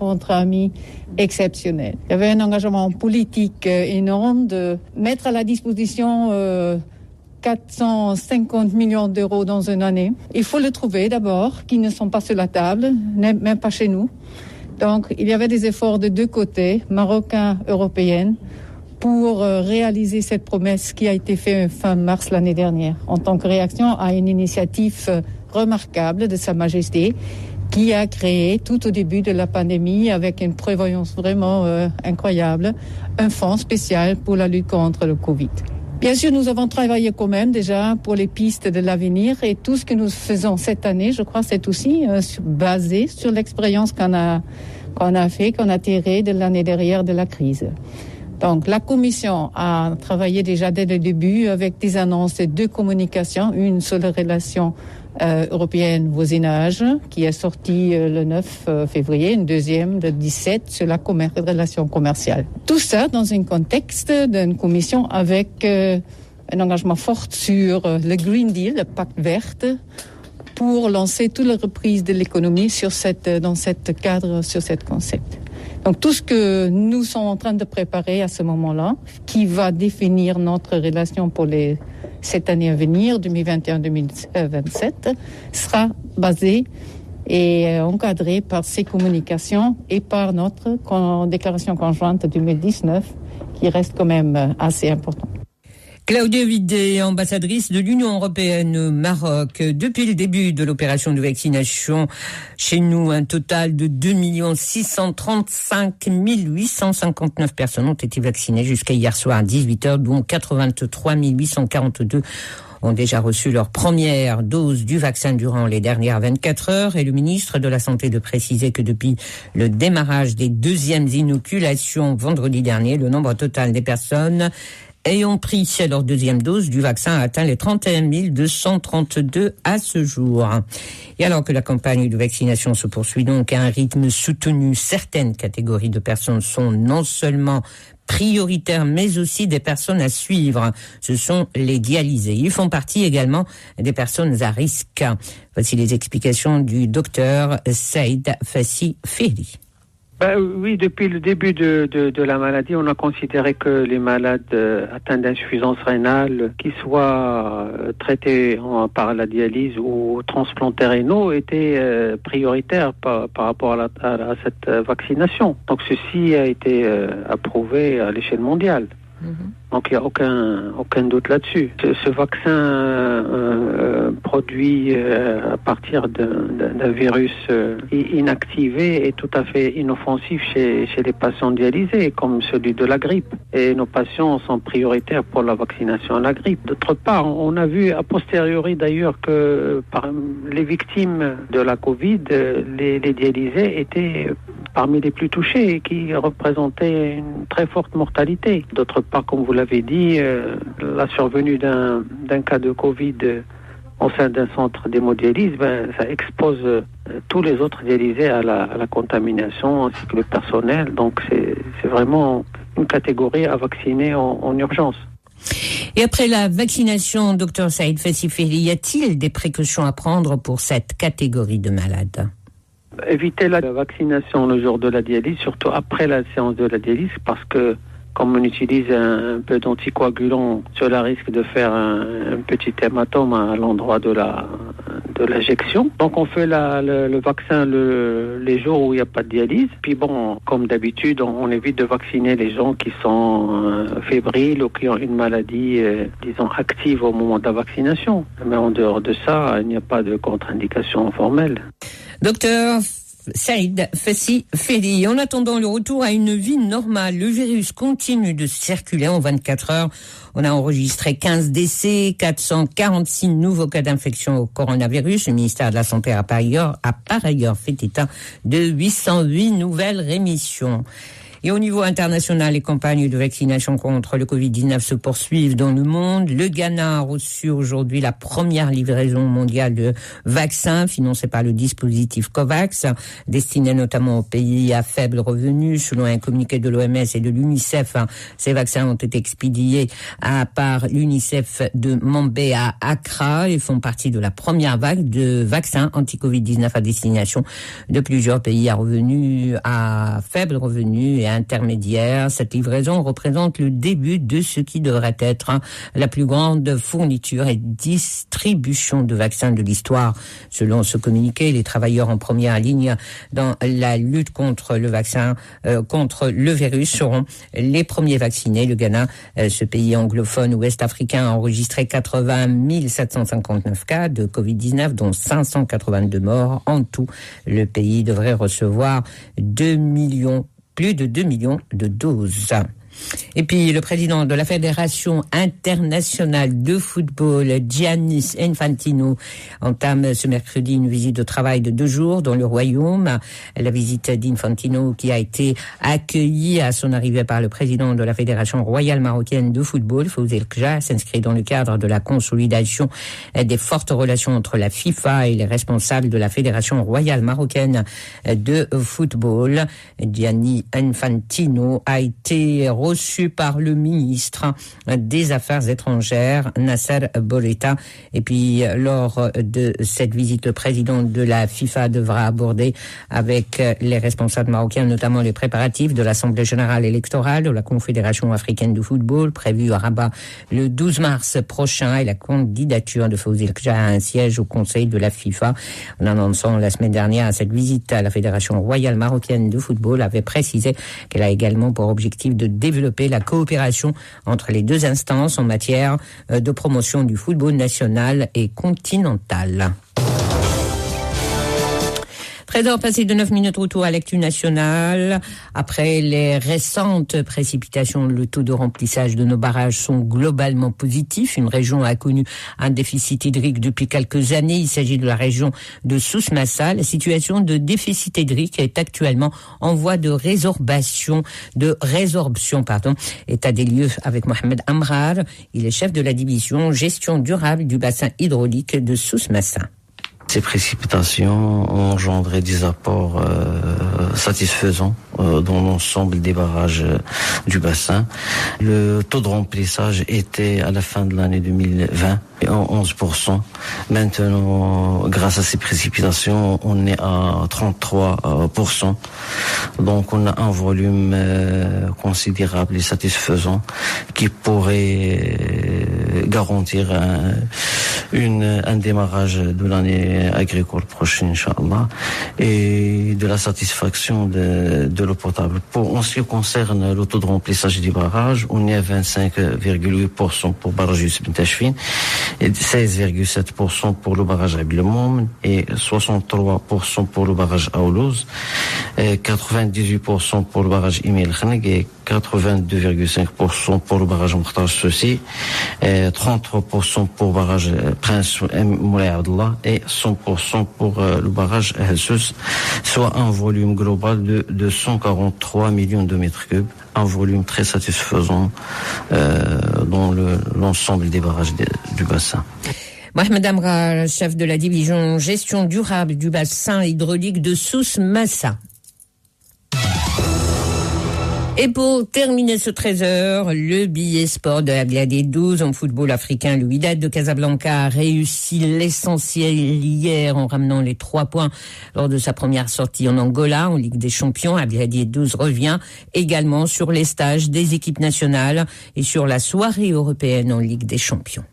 entre amis exceptionnel. Il y avait un engagement politique énorme de mettre à la disposition 450 millions d'euros dans une année. Il faut le trouver d'abord, qui ne sont pas sur la table, même pas chez nous. Donc, il y avait des efforts de deux côtés, marocains, européens, pour réaliser cette promesse qui a été faite fin mars l'année dernière, en tant que réaction à une initiative remarquable de Sa Majesté, qui a créé tout au début de la pandémie, avec une prévoyance vraiment incroyable, un fonds spécial pour la lutte contre le Covid. Bien sûr, nous avons travaillé quand même déjà pour les pistes de l'avenir, et tout ce que nous faisons cette année, je crois, c'est aussi basé sur l'expérience qu'on a tirée de l'année dernière de la crise. Donc, la Commission a travaillé déjà dès le début avec des annonces de deux communications, une sur la relation européenne voisinage qui est sortie le 9 février, une deuxième le 17 sur la relation commerciale. Tout ça dans un contexte d'une commission avec un engagement fort sur le Green Deal, le pacte vert, pour lancer toute la reprise de l'économie dans cette cadre, sur ce concept. Donc tout ce que nous sommes en train de préparer à ce moment-là, qui va définir notre relation pour cette année à venir, 2021-2027, sera basé et encadré par ces communications et par notre déclaration conjointe 2019, qui reste quand même assez importante. Claudia Vidé, ambassadrice de l'Union européenne au Maroc. Depuis le début de l'opération de vaccination, chez nous, un total de 2 635 859 personnes ont été vaccinées jusqu'à hier soir à 18h, dont 83 842 ont déjà reçu leur première dose du vaccin durant les dernières 24 heures. Et le ministre de la Santé de préciser que depuis le démarrage des deuxièmes inoculations vendredi dernier, le nombre total des personnes ayant pris leur deuxième dose du vaccin a atteint les 31 232 à ce jour. Et alors que la campagne de vaccination se poursuit donc à un rythme soutenu, certaines catégories de personnes sont non seulement prioritaires, mais aussi des personnes à suivre. Ce sont les dialysés. Ils font partie également des personnes à risque. Voici les explications du docteur Saïd Fassi Ferri. Oui, depuis le début de la maladie, on a considéré que les malades atteints d'insuffisance rénale, qui soient traités par la dialyse ou transplantés rénaux, étaient prioritaires par rapport à cette vaccination. Donc ceci a été approuvé à l'échelle mondiale. Donc il n'y a aucun doute là-dessus. Ce vaccin produit à partir d'un virus inactivé est tout à fait inoffensif chez les patients dialysés, comme celui de la grippe. Et nos patients sont prioritaires pour la vaccination à la grippe. D'autre part, on a vu a posteriori d'ailleurs que par les victimes de la Covid, les dialysés étaient parmi les plus touchés et qui représentaient une très forte mortalité. D'autre part, comme vous l'avez dit, la survenue d'un cas de Covid au sein d'un centre d'hémodialyse, ça expose tous les autres dialysés à la contamination ainsi que le personnel. Donc c'est vraiment une catégorie à vacciner en urgence. Et après la vaccination, Dr Saïd Fassi Ferri, y a-t-il des précautions à prendre pour cette catégorie de malades ? Éviter la vaccination le jour de la dialyse, surtout après la séance de la dialyse, parce que comme on utilise un peu d'anticoagulant, cela risque de faire un petit hématome à l'endroit de l'injection. Donc on fait le vaccin les jours où il n'y a pas de dialyse. Puis bon, comme d'habitude, on évite de vacciner les gens qui sont fébriles ou qui ont une maladie, disons, active au moment de la vaccination. Mais en dehors de ça, il n'y a pas de contre-indication formelle. Docteur Saïd Fassi Ferri. En attendant le retour à une vie normale, le virus continue de circuler en 24 heures. On a enregistré 15 décès, 446 nouveaux cas d'infection au coronavirus. Le ministère de la Santé a par ailleurs fait état de 808 nouvelles rémissions. Et au niveau international, les campagnes de vaccination contre le Covid-19 se poursuivent dans le monde. Le Ghana a reçu aujourd'hui la première livraison mondiale de vaccins financée par le dispositif COVAX, destiné notamment aux pays à faible revenu. Selon un communiqué de l'OMS et de l'UNICEF, ces vaccins ont été expédiés par l'UNICEF de Mambé à Accra et font partie de la première vague de vaccins anti-Covid-19 à destination de plusieurs pays à revenus, à faible revenu et intermédiaire. Cette livraison représente le début de ce qui devrait être la plus grande fourniture et distribution de vaccins de l'histoire. Selon ce communiqué, les travailleurs en première ligne dans la lutte contre le vaccin, contre le virus seront les premiers vaccinés. Le Ghana, ce pays anglophone ouest-africain, a enregistré 80 759 cas de Covid-19, dont 582 morts. En tout, le pays devrait recevoir plus de 2 millions de doses. Et puis, le président de la Fédération internationale de football, Giannis Infantino, entame ce mercredi une visite de travail de 2 jours dans le Royaume. La visite d'Infantino, qui a été accueillie à son arrivée par le président de la Fédération royale marocaine de football, Fawzi El Kja, s'inscrit dans le cadre de la consolidation des fortes relations entre la FIFA et les responsables de la Fédération royale marocaine de football. Gianni Infantino a été reçu par le ministre des Affaires étrangères, Nasser Bourita. Et puis, lors de cette visite, le président de la FIFA devra aborder avec les responsables marocains, notamment les préparatifs de l'Assemblée générale électorale de la Confédération africaine de football, prévue à Rabat le 12 mars prochain, et la candidature de Fawzi El Kja à un siège au Conseil de la FIFA. En annonçant la semaine dernière cette visite, à la Fédération royale marocaine de football avait précisé qu'elle a également pour objectif de développer la coopération entre les deux instances en matière de promotion du football national et continental. 13h passé de 9 minutes, retour à l'actu nationale. Après les récentes précipitations, le taux de remplissage de nos barrages sont globalement positifs. Une région a connu un déficit hydrique depuis quelques années. Il s'agit de la région de Souss-Massa. La situation de déficit hydrique est actuellement en voie de résorption. État des lieux avec Mohamed Amrar. Il est chef de la division gestion durable du bassin hydraulique de Souss-Massa. Ces précipitations ont engendré des apports satisfaisants dans l'ensemble des barrages du bassin. Le taux de remplissage était à la fin de l'année 2020 en 11%. Maintenant, grâce à ces précipitations, on est à 33%. Donc on a un volume considérable et satisfaisant qui pourrait garantir un démarrage de l'année agricole prochaine, Inch'Allah, et de la satisfaction de l'eau potable. En ce qui concerne le taux de remplissage des barrages, on est à 25,8% pour barrage Youssef Ben Tachfine, et 16,7% pour le barrage Abdelmoum, et 63% pour le barrage Aoulouz, et 98% pour le barrage Imel Khaneg, et 82,5% pour le barrage Mokhtar Soussi, 33% pour le barrage Prince Moulay Abdallah et 100% pour le barrage Helsous, soit un volume global de 143 millions de mètres cubes, un volume très satisfaisant dans l'ensemble des barrages du bassin. Mohamed Amra, chef de la division gestion durable du bassin hydraulique de Souss-Massa. Et pour terminer ce 13h, le billet sport de la Gladier 12 en football africain. Le Wydad de Casablanca a réussi l'essentiel hier en ramenant les 3 points lors de sa première sortie en Angola en Ligue des Champions. La Gladier 12 revient également sur les stages des équipes nationales et sur la soirée européenne en Ligue des Champions.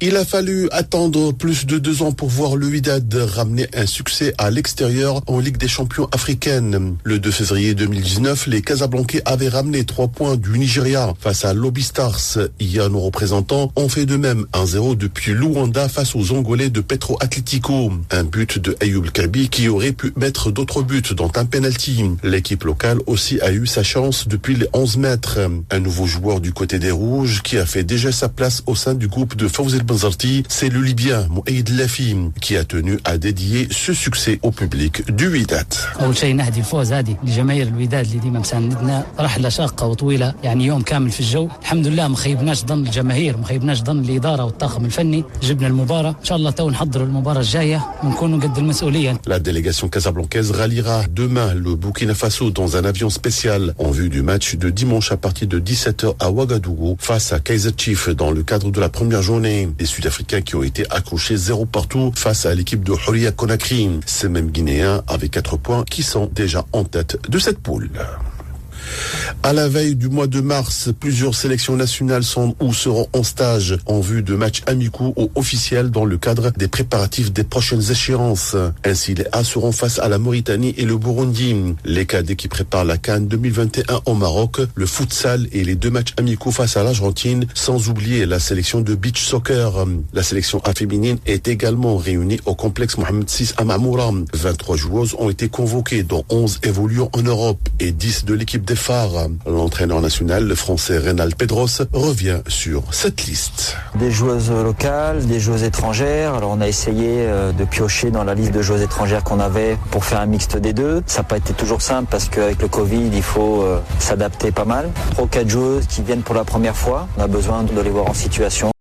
Il a fallu attendre plus de 2 ans pour voir le Wydad ramener un succès à l'extérieur en Ligue des Champions africaine. Le 2 février 2019, les Casablancais avaient ramené 3 points du Nigeria face à Lobby Stars. Hier, nos représentants ont fait de même 1-0 depuis Luanda face aux Angolais de Petro Atlético. Un but de Ayoub Kabi qui aurait pu mettre d'autres buts dont un penalty. L'équipe locale aussi a eu sa chance depuis les 11 mètres. Un nouveau joueur du côté des Rouges qui a fait déjà sa place au sein du groupe de Fawzi El Benzarti, c'est le Libyen Mouaïd Lafi qui a tenu à dédier ce succès au public du Wydad. أول شيء نهدي الفوز هذه لجماهير الوداد اللي ديما مساندتنا رحلة شاقة وطويلة يعني يوم كامل في الجو الحمد لله ما خيبناش ظن الجماهير ما خيبناش ظن الإدارة والطاقم الفني جبنا المباراة إن شاء الله تو نحضروا المباراة الجاية ونكونوا قد المسؤولية. La délégation casablancaise ralliera demain le Burkina Faso dans un avion spécial en vue du match de dimanche à partir de 17h à Ouagadougou face à Kaizer Chiefs dans le cadre de la première journée. Les Sud-Africains qui ont été accrochés 0 partout face à l'équipe de Huria Conakry. Ces mêmes Guinéens avec 4 points qui sont déjà en tête de cette poule. À la veille du mois de mars, plusieurs sélections nationales sont ou seront en stage en vue de matchs amicaux ou officiels dans le cadre des préparatifs des prochaines échéances. Ainsi, les A seront face à la Mauritanie et le Burundi. Les cadets qui préparent la CAN 2021 au Maroc, le futsal et les 2 matchs amicaux face à l'Argentine, sans oublier la sélection de beach soccer. La sélection A féminine est également réunie au complexe Mohamed VI à Mamoura. 23 joueuses ont été convoquées, dont 11 évoluant en Europe et 10 de l'équipe des phares. L'entraîneur national, le français Reynald Pedros, revient sur cette liste. Des joueuses locales, des joueuses étrangères. Alors on a essayé de piocher dans la liste de joueuses étrangères qu'on avait pour faire un mixte des deux. Ça n'a pas été toujours simple parce qu'avec le Covid, il faut s'adapter pas mal. 3 ou 4 joueuses qui viennent pour la première fois. On a besoin de les voir en situation.